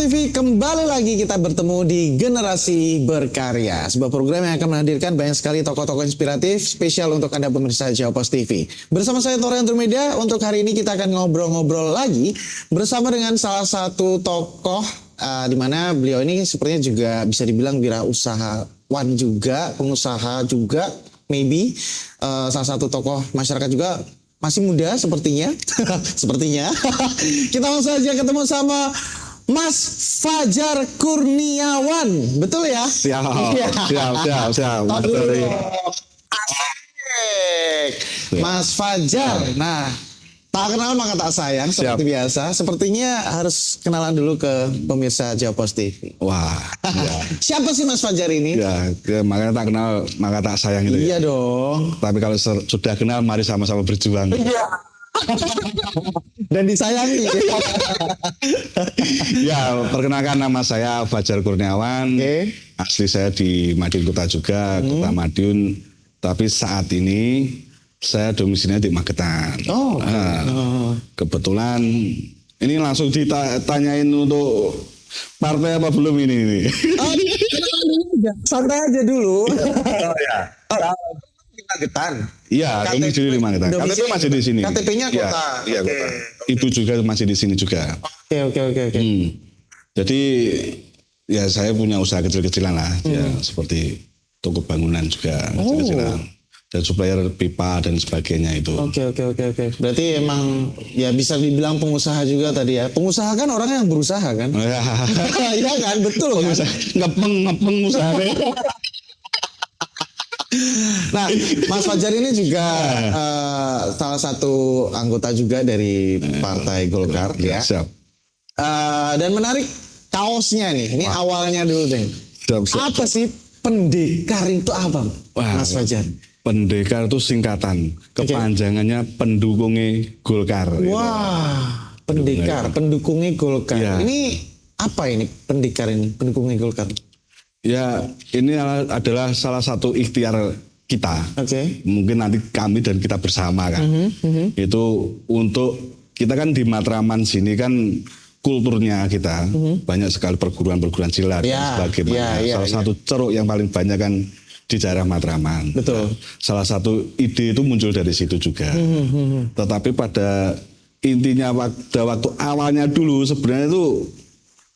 TV, kembali lagi kita bertemu di Generasi Berkarya, sebuah program yang akan menghadirkan banyak sekali tokoh-tokoh inspiratif spesial untuk Anda pemirsa Jawa Post TV. Bersama saya Tora Andromeda, untuk hari ini kita akan ngobrol-ngobrol lagi bersama dengan salah satu tokoh di mana beliau ini sepertinya juga bisa dibilang wirausahawan juga, pengusaha juga, maybe salah satu tokoh masyarakat juga. Masih muda sepertinya. Sepertinya. Kita langsung saja ketemu sama Mas Fajar Kurniawan. Betul ya? Siap. Mas Fajar. Nah, tak kenal maka tak sayang seperti biasa. Sepertinya harus kenalan dulu ke pemirsa Jawa Post TV. Wah. Ya. Siapa sih Mas Fajar ini? Ya, makanya tak kenal maka tak sayang itu. Iya dong. Tapi kalau sudah kenal, mari sama-sama berjuang. Iya. Dan disayangi. Ya, perkenalkan nama saya Fajar Kurniawan. Okay. Asli saya di Madiun Kota juga, Kota Madiun. Tapi saat ini saya domisilinya di Magetan. Oh. Kebetulan ini langsung ditanyain untuk partai apa belum ini. Santai aja dulu. Oh ya. Magetan. Iya, domisili di Magetan. KTP masih di sini. KTP-nya kota. Iya, kota. Ibu juga masih di sini juga. Oke. Jadi ya saya punya usaha kecil-kecilan lah, ya seperti toko bangunan juga kecil-kecilan. Dan supplier pipa dan sebagainya itu. Oke. Berarti emang ya bisa dibilang pengusaha juga tadi ya. Pengusaha kan orang yang berusaha kan? Iya kan, betul kan? Ngepeng usaha. Nah, Mas Fajar ini juga salah satu anggota juga dari Partai Golkar ya. Siap. Dan menarik kaosnya nih. Ini awalnya dulu deh. Siap. Apa sih pendekar itu apa, Mas Fajar? Pendekar itu singkatan, kepanjangannya pendukungnya Golkar. Wah, pendekar, pendukungnya Golkar. Ya. Ini apa ini pendekar ini, pendukungnya Golkar? Ya, ini adalah salah satu ikhtiar kita. Oke. Mungkin nanti kami dan kita bersama kan. Itu untuk kita kan di Matraman sini kan kulturnya kita banyak sekali perguruan-perguruan silat dan sebagainya. Salah satu ceruk yang paling banyak kan di daerah Matraman. Betul. Salah satu ide itu muncul dari situ juga. Tetapi pada intinya waktu awalnya dulu sebenarnya itu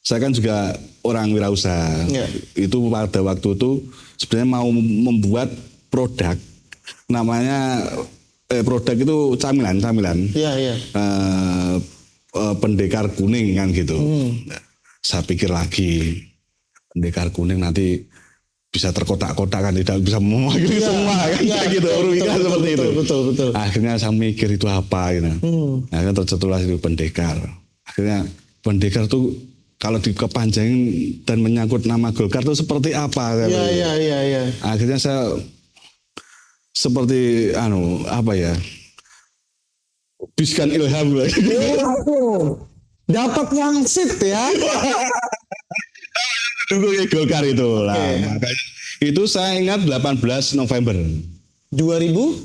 saya kan juga orang wirausaha. Itu pada waktu itu sebenarnya mau membuat produk namanya produk itu camilan. Iya. Pendekar kuning kan gitu. Nah, saya pikir lagi pendekar kuning nanti bisa terkotak-kotak kan, tidak bisa mewakili semua kan gitu. Rumitnya seperti itu. Betul. Akhirnya saya mikir itu apa gitu. Akhirnya tercetuslah itu pendekar. Akhirnya pendekar tuh kalau dikepanjangin dan menyangkut nama Golkar itu seperti apa? Iya. Akhirnya saya seperti apa ya? Biskan ilham lagi. Dapat wangsit ya. Dukungnya Golkar itu lah. Makanya itu saya ingat 18 November 2021.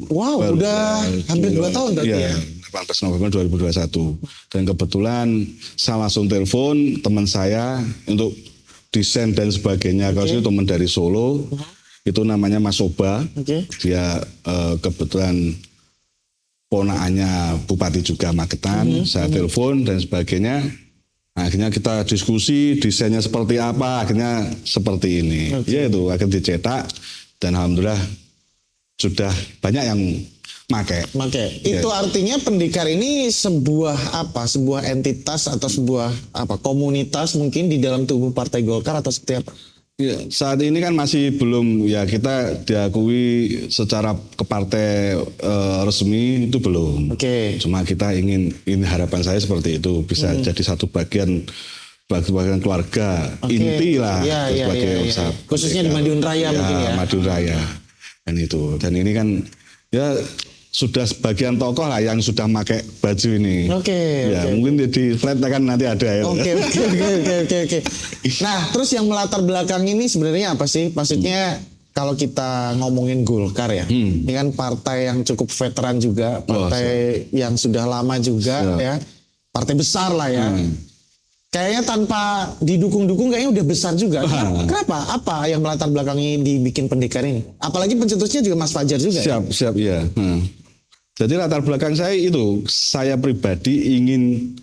Wow, udah hampir 2 tahun tadi ya. 18 November 2021. Dan kebetulan saya langsung telepon teman saya untuk desain dan sebagainya. Kalau itu teman dari Solo, itu namanya Mas Soba. Dia kebetulan ponakannya Bupati juga Magetan. Saya telepon dan sebagainya. Akhirnya kita diskusi desainnya seperti apa, akhirnya seperti ini. Ya itu akhirnya dicetak dan alhamdulillah sudah banyak yang make. Itu artinya pendekar ini sebuah apa? Sebuah entitas atau sebuah komunitas mungkin di dalam tubuh Partai Golkar atau seperti apa? Ya, saat ini kan masih belum ya kita diakui secara ke partai resmi itu belum. Cuma kita ingin harapan saya seperti itu bisa jadi satu bagian keluarga inti lah sebagai usaha. Khususnya di Madiun Raya mungkin ya. Madiun Raya dan ini kan ya sudah sebagian tokoh lah yang sudah pakai baju ini. Mungkin di flat kan nanti ada ya. Oke. Nah, terus yang melatar belakang ini sebenarnya apa sih? Maksudnya kalau kita ngomongin Golkar ya, ini kan partai yang cukup veteran juga, partai yang sudah lama juga ya, partai besar lah ya. kayaknya tanpa didukung-dukung kayaknya udah besar juga. Kenapa? Apa yang melatar belakangi dibikin pendekar ini? Apalagi pencetusnya juga Mas Fajar juga. Siap, iya. Jadi latar belakang saya itu, saya pribadi ingin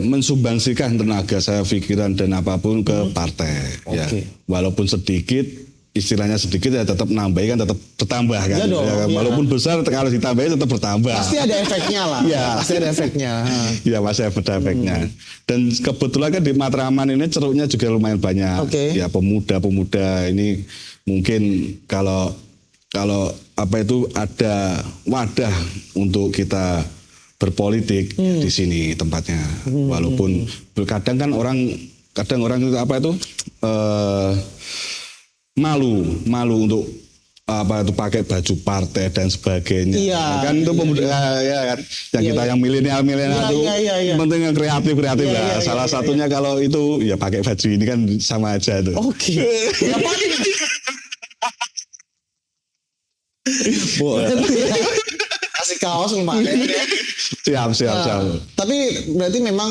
mensumbangsikan tenaga saya, pikiran dan apapun ke partai. Ya, walaupun sedikit, istilahnya sedikit ya tetap nambahin kan, tetap bertambah kan. Ya dong, ya, walaupun besar kalau ditambahin tetap bertambah. Pasti ada efeknya lah. Ya. Pasti ada efeknya. Ya masih ada efeknya. Dan kebetulan kan di Matraman ini ceruknya juga lumayan banyak. Ya pemuda-pemuda ini mungkin kalau ada wadah untuk kita berpolitik di sini tempatnya. Walaupun kadang orang itu malu untuk pakai baju partai dan sebagainya. Iya. Kan itu pemuda kan yang kita yang milenial itu penting yang kreatif lah. Salah satunya kalau itu ya pakai baju ini kan sama aja tuh. Kasih kaos lumayan. Siap. Tapi berarti memang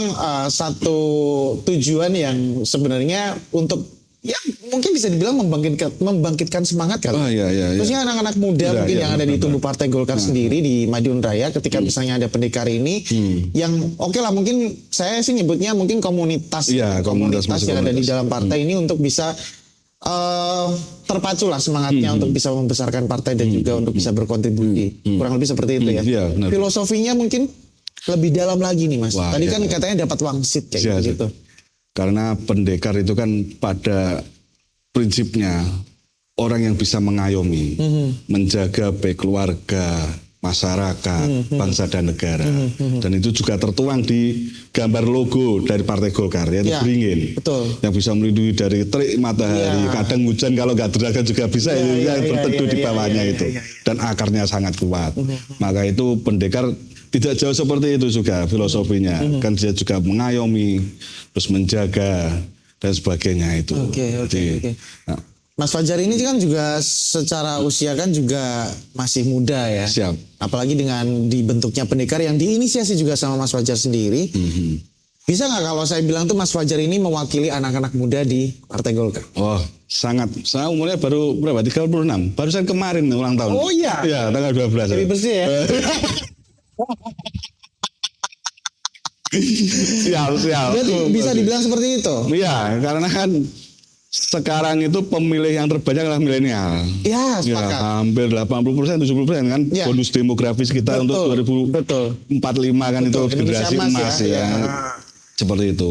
satu tujuan yang sebenarnya untuk ya mungkin bisa dibilang membangkitkan semangat kan. Iya. Terusnya anak-anak muda yang ada di tubuh Partai Golkar sendiri di Madiun Raya ketika misalnya ada pendekar ini yang oke lah, mungkin saya sih nyebutnya mungkin komunitas yang ada di dalam partai ini untuk bisa terpacu lah semangatnya untuk bisa membesarkan partai dan juga untuk bisa berkontribusi. Kurang lebih seperti itu ya. Filosofinya mungkin lebih dalam lagi nih Mas. Tadi kan katanya dapat wangsit kayak gitu. Karena pendekar itu kan pada prinsipnya orang yang bisa mengayomi, menjaga baik keluarga, masyarakat, bangsa dan negara. Dan itu juga tertuang di gambar logo dari Partai Golkar, yaitu beringin. Yang bisa melindungi dari terik matahari, kadang hujan kalau nggak derajat juga bisa berteduh di bawahnya itu. Dan akarnya sangat kuat. Maka itu pendekar tidak jauh seperti itu juga filosofinya. Kan dia juga mengayomi, terus menjaga dan sebagainya itu. Nah, Mas Fajar ini kan juga secara usia kan juga masih muda ya. Siap. Apalagi dengan dibentuknya pendekar yang diinisiasi juga sama Mas Fajar sendiri. Bisa nggak kalau saya bilang tuh Mas Fajar ini mewakili anak-anak muda di Partai Golkar? Oh, sangat. Saya umurnya baru berapa? 36. Barusan kemarin ulang tahun. Oh iya. Iya, tanggal 12. Lebih bersih ya. Siap. Berarti bisa dibilang seperti itu? Iya, karena kan sekarang itu pemilih yang terbanyak adalah milenial. Ya, sepakat. Hampir 80%, 70% kan bonus demografis kita untuk 2045 kan itu generasi emas ya. Seperti itu.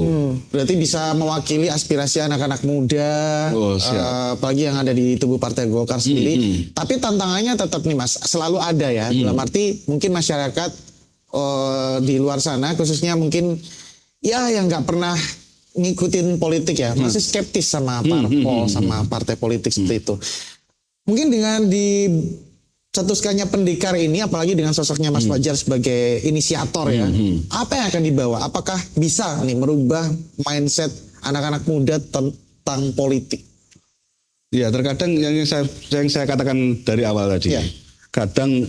Berarti bisa mewakili aspirasi anak-anak muda, apalagi yang ada di tubuh Partai Golkar sendiri. Tapi tantangannya tetap nih Mas, selalu ada ya. Dalam arti mungkin masyarakat di luar sana, khususnya mungkin ya yang nggak pernah ngikutin politik ya, masih skeptis sama parpol, sama partai politik seperti itu. Mungkin dengan dicetuskannya pendekar ini, apalagi dengan sosoknya Mas Fajar sebagai inisiator ya, apa yang akan dibawa? Apakah bisa nih merubah mindset anak-anak muda tentang politik? Ya, terkadang yang saya katakan dari awal tadi, kadang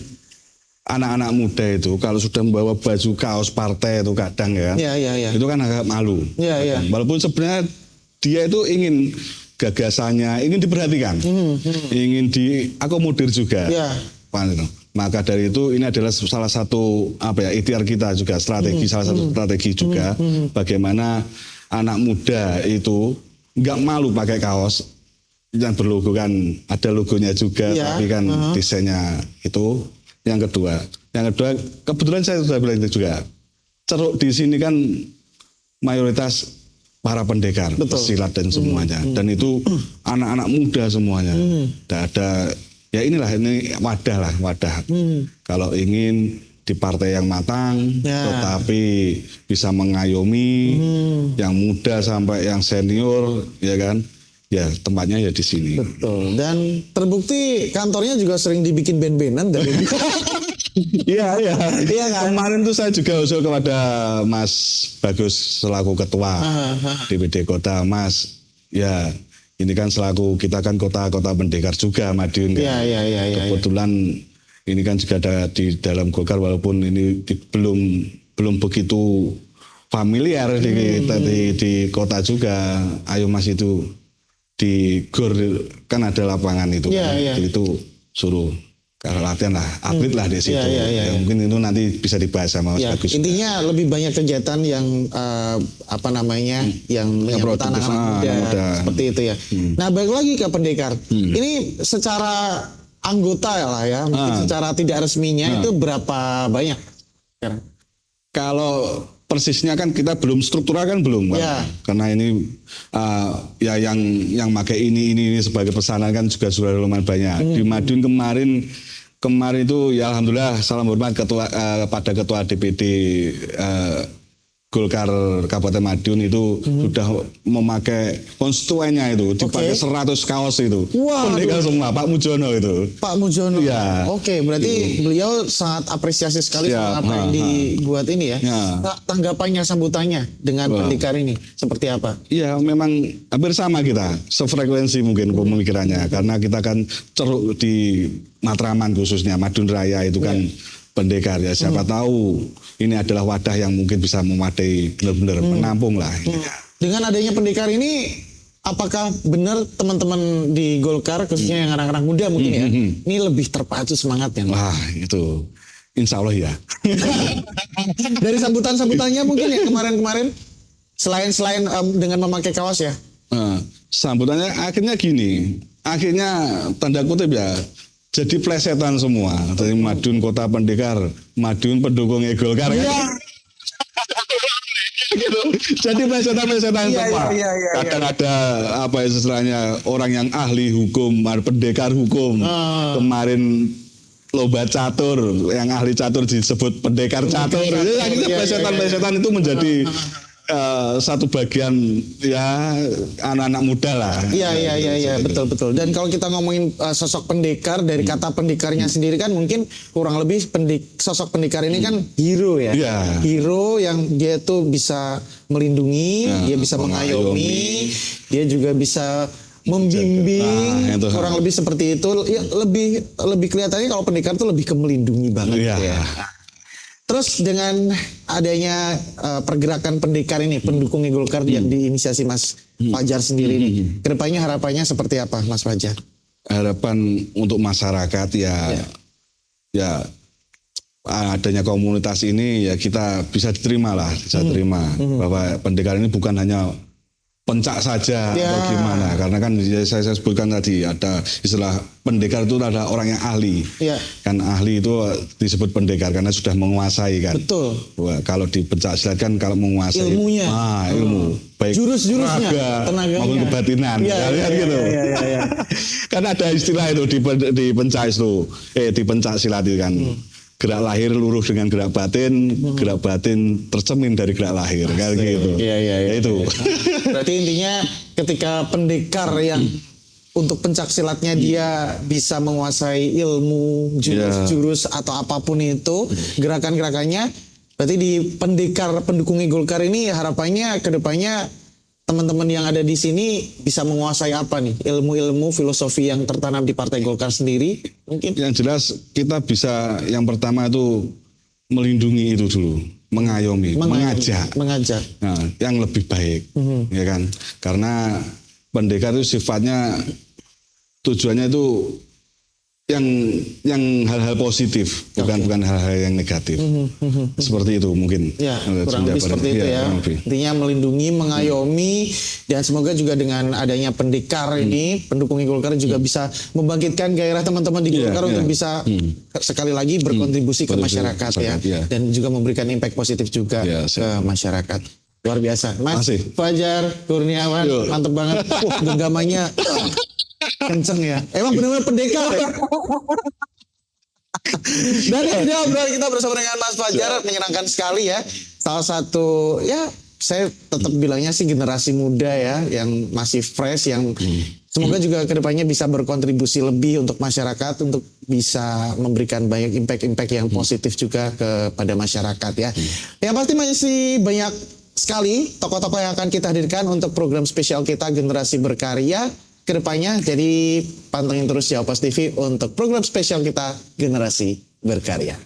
anak-anak muda itu kalau sudah membawa baju kaos partai itu kadang itu kan agak malu. Walaupun sebenarnya dia itu ingin gagasannya ingin diperhatikan, ingin diakomodir juga. Maka dari itu ini adalah salah satu ikhtiar kita juga, salah satu strategi juga bagaimana anak muda itu nggak malu pakai kaos yang berlogo kan, ada logonya juga tapi kan desainnya itu. Yang kedua kebetulan saya sudah bilang itu juga, ceruk di sini kan mayoritas para pendekar, pesilat dan semuanya, dan itu anak-anak muda semuanya. Tidak ada ini wadah. Kalau ingin di partai yang matang, tetapi bisa mengayomi yang muda sampai yang senior, ya kan? Ya tempatnya ya di sini. Betul. Dan terbukti kantornya juga sering dibikin band-bandan dari. Iya kan? Kemarin tuh saya juga usul kepada Mas Bagus selaku ketua DPD Kota, Mas. Ya ini kan selaku kita kan kota pendekar juga Madiun kan. Iya. Kebetulan ini kan juga ada di dalam Golkar walaupun ini belum begitu familiar di kota juga. Ayo Mas itu di GOR kan ada lapangan itu, Iya, kan. iya. Itu suruh kalau latihan lah, atlet lah di situ. Iya, iya. Ya, mungkin itu nanti bisa dibahas sama Mas Ya, Bagus. intinya lebih banyak kegiatan yang yang menyangkut produktif, anak-anak muda, muda. seperti itu ya. Nah, balik lagi ke pendekar. Ini secara anggota lah ya, mungkin secara tidak resminya itu berapa banyak sekarang? Kalau persisnya kan kita belum struktural kan belum kan? Ya. Karena ini ya yang pakai ini sebagai pesanan kan juga sudah lumayan banyak. Di Madiun kemarin itu ya alhamdulillah salam hormat pada ketua DPD Golkar Kabupaten Madiun itu sudah memakai konstituennya itu dipakai 100 kaos itu. Waduh. Pendekar semua Pak Mujono itu. Pak Mujono. Iya. Oke, berarti beliau sangat apresiasi sekali sama Siap. apa yang dibuat ini ya. Ya. Tanggapannya, sambutannya dengan pendekar ini seperti apa? Iya, memang hampir sama kita, sefrekuensi mungkin pemikirannya, karena kita kan ceruk di Matraman khususnya, Madiun Raya itu kan pendekar ya. Siapa tahu ini adalah wadah yang mungkin bisa memadai benar-benar menampung lah. Dengan adanya pendekar ini, apakah benar teman-teman di Golkar, khususnya yang anak-anak muda mungkin ya, ini lebih terpacu semangatnya? Wah, itu insya Allah ya. Dari sambutan-sambutannya mungkin ya kemarin-kemarin, selain dengan memakai kaos ya? Sambutannya akhirnya gini, akhirnya tanda kutip ya, jadi plesetan semua dari Madiun Kota Pendekar, Madiun pendukung Golkar kan. Gitu. Jadi plesetan-plesetan semua. Kadang ada apa istilahnya orang yang ahli hukum, pendekar hukum. Kemarin lomba catur, yang ahli catur disebut pendekar catur. Jadi akhirnya plesetan-plesetan itu menjadi satu bagian ya anak-anak muda lah. Iya, betul. Dan kalau kita ngomongin sosok pendekar, dari kata pendekarnya sendiri kan mungkin kurang lebih sosok pendekar ini kan hero ya. Iya. Hero yang dia tuh bisa melindungi, dia bisa mengayomi, dia juga bisa membimbing, kurang lebih seperti itu. Ya, lebih kelihatannya kalau pendekar tuh lebih ke melindungi banget ya. Terus dengan adanya pergerakan pendekar ini, pendukung Golkar yang diinisiasi Mas Fajar sendiri ini, kedepannya harapannya seperti apa, Mas Fajar? Harapan untuk masyarakat ya adanya komunitas ini ya kita bisa diterima lah, terima bahwa pendekar ini bukan hanya pencak saja bagaimana, karena kan saya sebutkan tadi ada istilah pendekar itu ada orang yang ahli, kan ahli itu disebut pendekar karena sudah menguasai kan. Betul. Wah, kalau di pencak silat kan kalau menguasai ilmunya, ilmu baik jurus-jurusnya, tenaganya maupun kebatinan, gitu. Kan ada istilah itu di pencak itu, di pencak silat itu kan. Gerak lahir luruh dengan gerak batin tercemin dari gerak lahir, kayak gitu. Iya. Itu. Berarti intinya ketika pendekar yang untuk pencak silatnya dia bisa menguasai ilmu, jurus-jurus atau apapun itu, gerakan-gerakannya, berarti di pendukung Golkar ini harapannya kedepannya teman-teman yang ada di sini bisa menguasai apa nih? Ilmu-ilmu filosofi yang tertanam di Partai Golkar sendiri mungkin? Yang jelas kita bisa yang pertama itu melindungi itu dulu, mengayomi, mengajak. Nah, yang lebih baik, ya kan? Karena pendekar itu sifatnya tujuannya itu yang hal-hal positif, bukan hal-hal yang negatif. Seperti itu mungkin. Ya, kurang lebih seperti itu ya. Intinya melindungi, mengayomi, dan semoga juga dengan adanya pendekar ini, pendukung Golkar juga bisa membangkitkan gairah teman-teman di Golkar untuk bisa sekali lagi berkontribusi ke masyarakat ya. Dan juga memberikan impact positif juga ke masyarakat. Luar biasa. Mas Fajar Kurniawan, mantep banget. Genggamannya kenceng ya. Emang benar-benar pendekar ya. Dan ini obrolan kita bersama dengan Mas Fajar menyenangkan sekali ya. Salah satu ya saya tetap bilangnya sih generasi muda ya yang masih fresh, yang semoga juga kedepannya bisa berkontribusi lebih untuk masyarakat, untuk bisa memberikan banyak impact yang positif juga kepada masyarakat ya. Yang pasti masih banyak sekali tokoh-tokoh yang akan kita hadirkan untuk program spesial kita Generasi Berkarya kedepannya. Jadi pantengin terus Jawa Post TV untuk program spesial kita Generasi Berkarya.